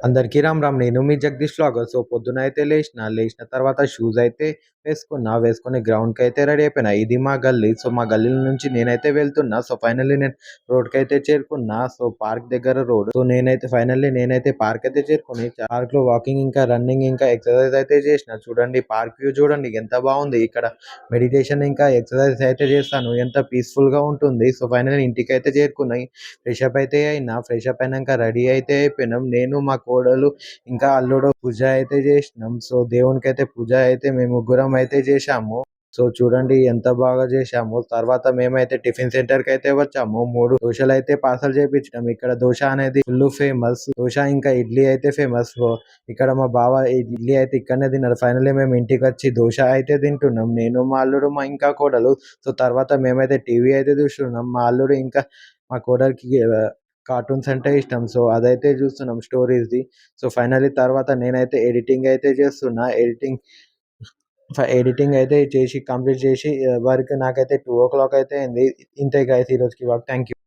అందరికీ రామ్ రామ్. నేను మీ Jagadish vlogger. So పొద్దునైతే లేచిన తర్వాత షూస్ అయితే వేసుకొని గ్రౌండ్‌కైతే రెడీ అయిపోయినా. ఇది మా గల్లీ. సో మా గల్లీ నుంచి నేనైతే వెళ్తున్నా. సో ఫైనల్లీ నేను రోడ్‌కైతే చేరుకున్నా. సో పార్క్ దగ్గర రోడ్. సో నేనైతే పార్క్ అయితే చేరుకొని పార్క్‌లో వాకింగ్ ఇంకా రన్నింగ్ ఇంకా ఎక్సర్సైజ్ అయితే చేసిన. చూడండి పార్క్ వ్యూ చూడండి ఎంత బాగుంది. ఇక్కడ మెడిటేషన్ ఇంకా ఎక్సర్సైజ్ అయితే చేస్తాను. ఎంత పీస్‌ఫుల్‌గా ఉంటుంది. సో ఫైనల్లీ ఇంటికైతే చేరుకున్నాయి. ఫ్రెష్ అప్ అయినాక రెడీ అయితే అయిపోయినాం. నేను మా కోడలు ఇంకా అల్లుడు పూజ అయితే చేసినాం. సో దేవునికైతే పూజ అయితే మేము ముగ్గురం అయితే చేశాము. సో చూడండి ఎంత బాగా చేశాము. తర్వాత మేమైతే టిఫిన్ సెంటర్‌కి అయితే వచ్చాము. 3 దోసలైతే పార్సెల్ చేపించినాం. ఇక్కడ దోస అనేది ఫుల్ ఫేమస్. దోస ఇంకా ఇడ్లీ అయితే ఫేమస్. సో ఇక్కడ మా బావ ఇడ్లీ అయితే ఇక్కడనే తిన్నాడు. ఫైనల్లీ మేము ఇంటికొచ్చి దోస అయితే తింటున్నాం. నేను మా అల్లుడు మా ఇంకా కోడలు. సో తర్వాత మేమైతే టీవీ అయితే చూస్తున్నాం. మా అల్లుడు ఇంకా మా కోడలికి కార్టూన్స్ అంటే ఇష్టం. సో అదైతే చూస్తున్నాం స్టోరీస్‌ది. సో ఫైనల్లీ తర్వాత నేనైతే ఎడిటింగ్ అయితే చేస్తున్నా. ఎడిటింగ్ అయితే చేసి కంప్లీట్ చేసి వరకు నాకైతే 2:00 అయితే అయింది. ఇంతే గైస్ ఈరోజుకి థాంక్ యూ.